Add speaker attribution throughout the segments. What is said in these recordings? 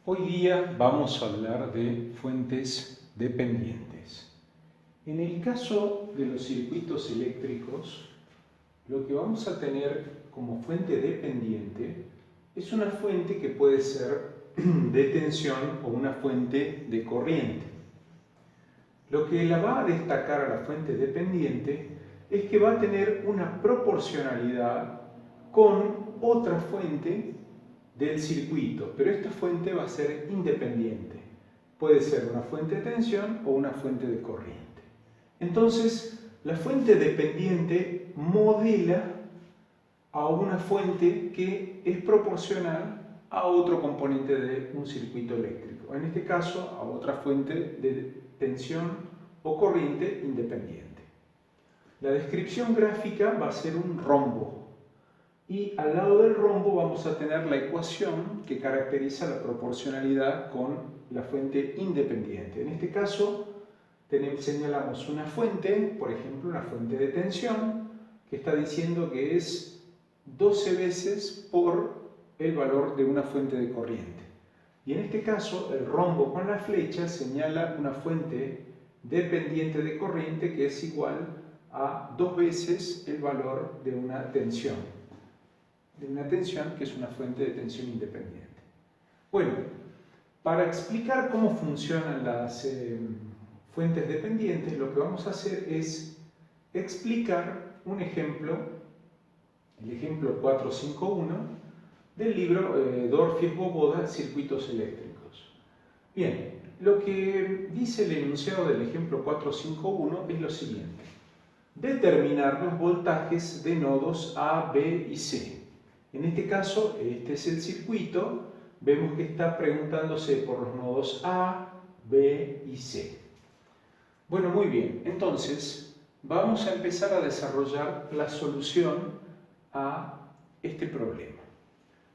Speaker 1: Hoy día vamos a hablar de fuentes dependientes. En el caso de los circuitos eléctricos, lo que vamos a tener como fuente dependiente es una fuente que puede ser de tensión o una fuente de corriente. Lo que la va a destacar a la fuente dependiente es que va a tener una proporcionalidad con otra fuente del circuito, pero esta fuente va a ser independiente. Puede ser una fuente de tensión o una fuente de corriente. Entonces, la fuente dependiente modela a una fuente que es proporcional a otro componente de un circuito eléctrico. En este caso, a otra fuente de tensión o corriente independiente. La descripción gráfica va a ser un rombo. Y al lado del rombo vamos a tener la ecuación que caracteriza la proporcionalidad con la fuente independiente. En este caso señalamos una fuente, por ejemplo una fuente de tensión, que está diciendo que es 12 veces por el valor de una fuente de corriente. Y en este caso el rombo con la flecha señala una fuente dependiente de corriente que es igual a 2 veces el valor de una tensión. Que es una fuente de tensión independiente. Bueno, para explicar cómo funcionan las fuentes dependientes, lo que vamos a hacer es explicar un ejemplo, el ejemplo 451 del libro Dorfy-Svoboda, Circuitos Eléctricos. Bien, lo que dice el enunciado del ejemplo 451 es lo siguiente: determinar los voltajes de nodos A, B y C. En este caso, este es el circuito, vemos que está preguntándose por los nodos A, B y C. Bueno, muy bien, entonces vamos a empezar a desarrollar la solución a este problema.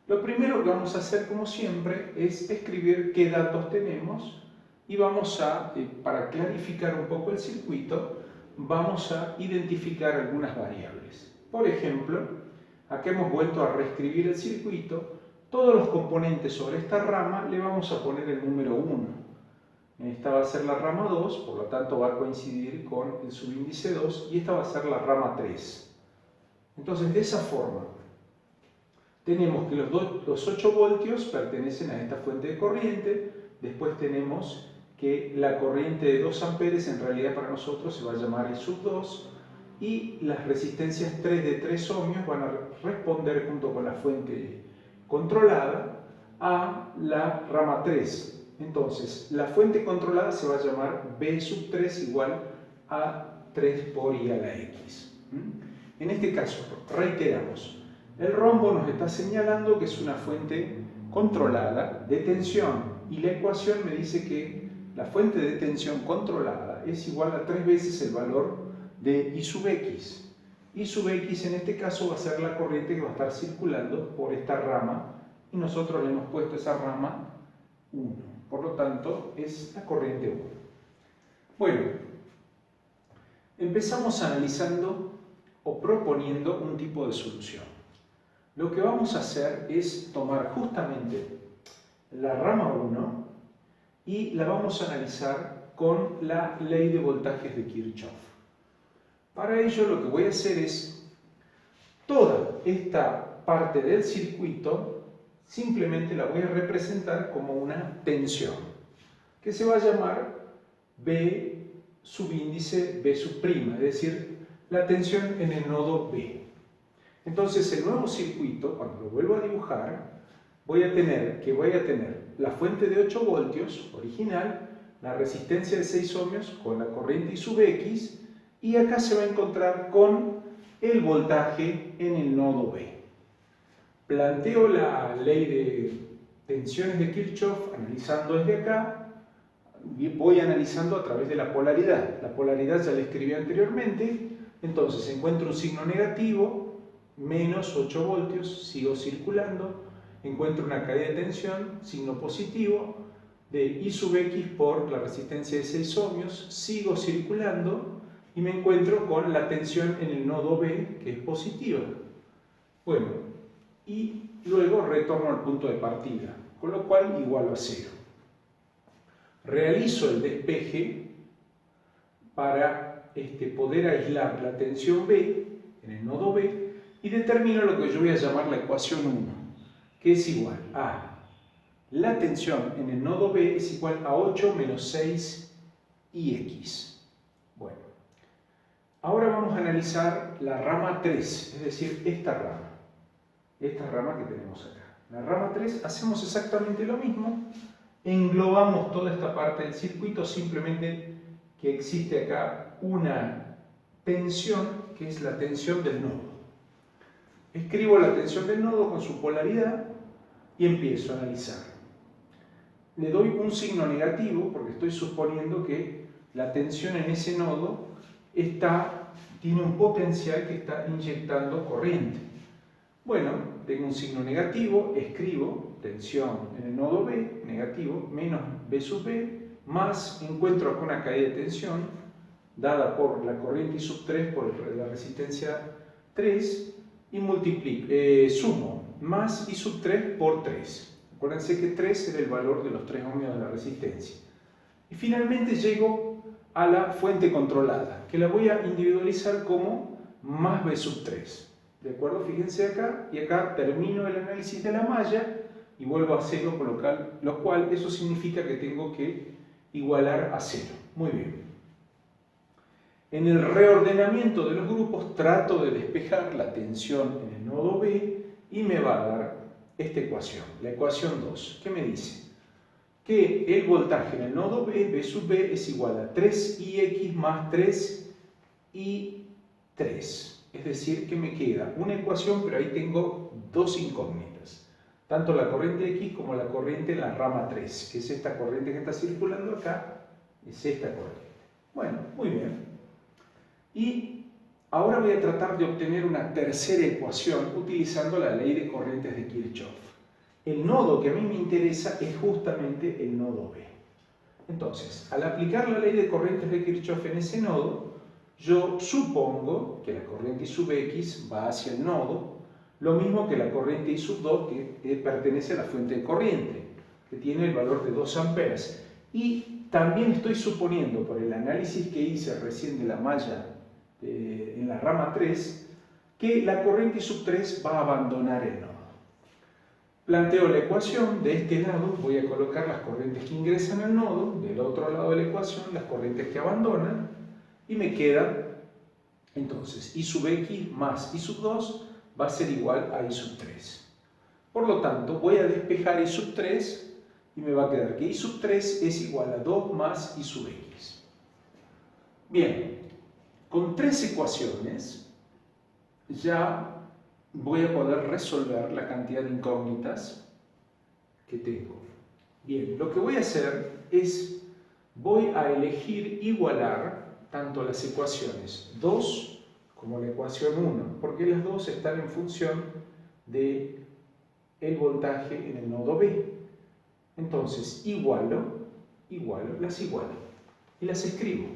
Speaker 1: Lo primero que vamos a hacer, como siempre, es escribir qué datos tenemos y vamos a, para clarificar un poco el circuito, vamos a identificar algunas variables. Por ejemplo, acá hemos vuelto a reescribir el circuito. Todos los componentes sobre esta rama le vamos a poner el número 1. Esta va a ser la rama 2, por lo tanto va a coincidir con el subíndice 2, y esta va a ser la rama 3. Entonces, de esa forma, tenemos que los 8 voltios pertenecen a esta fuente de corriente. Después tenemos que la corriente de 2 amperes en realidad para nosotros se va a llamar I sub 2. Y las resistencias 3 de 3 ohmios van a responder junto con la fuente controlada a la rama 3. Entonces, la fuente controlada se va a llamar B sub 3 igual a 3 por I a la X. En este caso, reiteramos, el rombo nos está señalando que es una fuente controlada de tensión y la ecuación me dice que la fuente de tensión controlada es igual a 3 veces el valor de I sub X. I sub X en este caso va a ser la corriente que va a estar circulando por esta rama y nosotros le hemos puesto esa rama 1. Por lo tanto, es la corriente 1. Bueno, empezamos analizando o proponiendo un tipo de solución. Lo que vamos a hacer es tomar justamente la rama 1 y la vamos a analizar con la ley de voltajes de Kirchhoff. Para ello lo que voy a hacer es toda esta parte del circuito simplemente la voy a representar como una tensión que se va a llamar B subíndice B sub', es decir, la tensión en el nodo B. Entonces el nuevo circuito, cuando lo vuelvo a dibujar, voy a tener la fuente de 8 voltios original, la resistencia de 6 ohmios con la corriente I sub X, y acá se va a encontrar con el voltaje en el nodo B. Planteo la ley de tensiones de Kirchhoff analizando desde acá, y voy analizando a través de la polaridad. La polaridad ya la escribí anteriormente, entonces encuentro un signo negativo, menos 8 voltios, sigo circulando, encuentro una caída de tensión, signo positivo, de I sub X por la resistencia de 6 ohmios, sigo circulando, y me encuentro con la tensión en el nodo B, que es positiva. Bueno, y luego retorno al punto de partida, con lo cual igualo a 0. Realizo el despeje para poder aislar la tensión B en el nodo B y determino lo que yo voy a llamar la ecuación 1, que es igual a la tensión en el nodo B es igual a 8 menos 6 IX. Bueno, ahora vamos a analizar la rama 3, es decir, esta rama que tenemos acá. La rama 3 hacemos exactamente lo mismo, englobamos toda esta parte del circuito, simplemente que existe acá una tensión que es la tensión del nodo. Escribo la tensión del nodo con su polaridad y empiezo a analizar. Le doy un signo negativo porque estoy suponiendo que la tensión en ese nodo tiene un potencial que está inyectando corriente. Bueno, tengo un signo negativo, escribo tensión en el nodo B, negativo, menos B sub B, más encuentro acá una caída de tensión dada por la corriente I sub 3 por la resistencia 3 y sumo más I sub 3 por 3. Acuérdense que 3 era el valor de los 3 ohmios de la resistencia. Y finalmente llego a la fuente controlada, que la voy a individualizar como más B sub 3. ¿De acuerdo? Fíjense acá, y acá termino el análisis de la malla y vuelvo a 0, lo cual eso significa que tengo que igualar a 0. Muy bien. En el reordenamiento de los grupos trato de despejar la tensión en el nodo B y me va a dar esta ecuación, la ecuación 2. ¿Qué me dice? Que el voltaje en el nodo B, B sub B, es igual a 3IX más 3I3. Es decir, que me queda una ecuación, pero ahí tengo dos incógnitas. Tanto la corriente X como la corriente en la rama 3, que es esta corriente que está circulando acá, es esta corriente. Bueno, muy bien. Y ahora voy a tratar de obtener una tercera ecuación utilizando la ley de corrientes de Kirchhoff. El nodo que a mí me interesa es justamente el nodo B. Entonces, al aplicar la ley de corrientes de Kirchhoff en ese nodo, yo supongo que la corriente I sub X va hacia el nodo, lo mismo que la corriente I sub 2 que pertenece a la fuente de corriente, que tiene el valor de 2 amperes. Y también estoy suponiendo, por el análisis que hice recién de la malla en la rama 3, que la corriente I sub 3 va a abandonar el nodo. Planteo la ecuación, de este lado voy a colocar las corrientes que ingresan al nodo, del otro lado de la ecuación las corrientes que abandonan, y me queda entonces I sub X más I sub 2 va a ser igual a I sub 3. Por lo tanto, voy a despejar I sub 3 y me va a quedar que I sub 3 es igual a 2 más I sub X. Bien, con tres ecuaciones ya voy a poder resolver la cantidad de incógnitas que tengo. Bien, lo que voy a hacer es, voy a elegir igualar tanto las ecuaciones 2 como la ecuación 1, porque las dos están en función del voltaje en el nodo B. Entonces, las igualo y las escribo.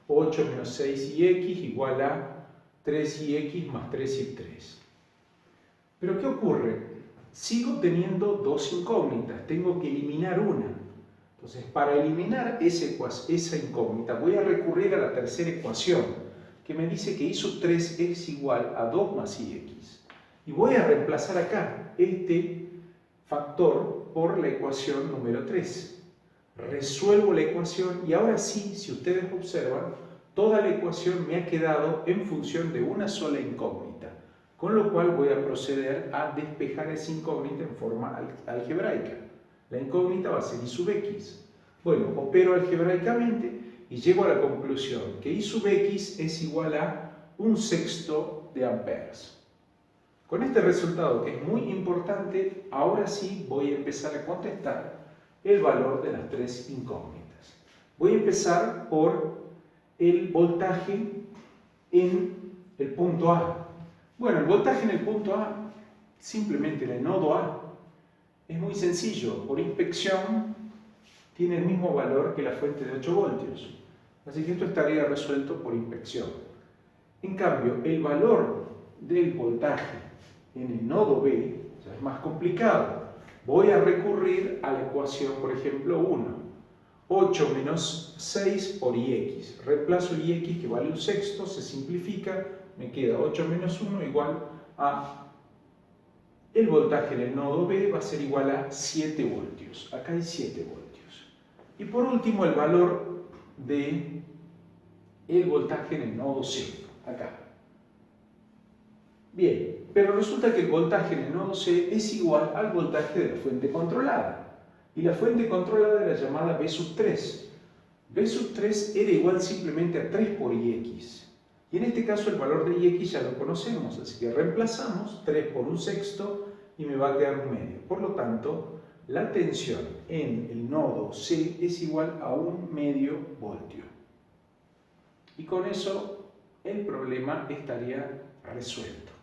Speaker 1: 8 menos 6IX igual a 3IX más 3I3. Pero ¿qué ocurre? Sigo teniendo dos incógnitas, tengo que eliminar una. Entonces, para eliminar esa incógnita, voy a recurrir a la tercera ecuación, que me dice que I sub 3 es igual a 2 más IX. Y voy a reemplazar acá este factor por la ecuación número 3. Resuelvo la ecuación y ahora sí, si ustedes observan, toda la ecuación me ha quedado en función de una sola incógnita, con lo cual voy a proceder a despejar esa incógnita en forma algebraica. La incógnita va a ser I sub X. Bueno, opero algebraicamente y llego a la conclusión que I sub X es igual a 1/6 de amperes. Con este resultado, que es muy importante, ahora sí voy a empezar a contestar el valor de las tres incógnitas. Voy a empezar por el voltaje en el punto A. Bueno, el voltaje en el punto A, simplemente en el nodo A, es muy sencillo. Por inspección tiene el mismo valor que la fuente de 8 voltios. Así que esto estaría resuelto por inspección. En cambio, el valor del voltaje en el nodo B, Esto es más complicado. Voy a recurrir a la ecuación, por ejemplo, 1. 8 menos 6 por IX. Reemplazo IX, que vale un sexto, se simplifica, me queda 8 menos 1 igual a... El voltaje en el nodo B va a ser igual a 7 voltios. Acá hay 7 voltios. Y por último, el valor de el voltaje en el nodo C. Acá. Bien, pero resulta que el voltaje en el nodo C es igual al voltaje de la fuente controlada. Y la fuente controlada era llamada B sub 3. B sub 3 era igual simplemente a 3 por IX. Y en este caso el valor de IX ya lo conocemos, así que reemplazamos 3 por un sexto y me va a quedar un medio. Por lo tanto, la tensión en el nodo C es igual a un medio voltio. Y con eso el problema estaría resuelto.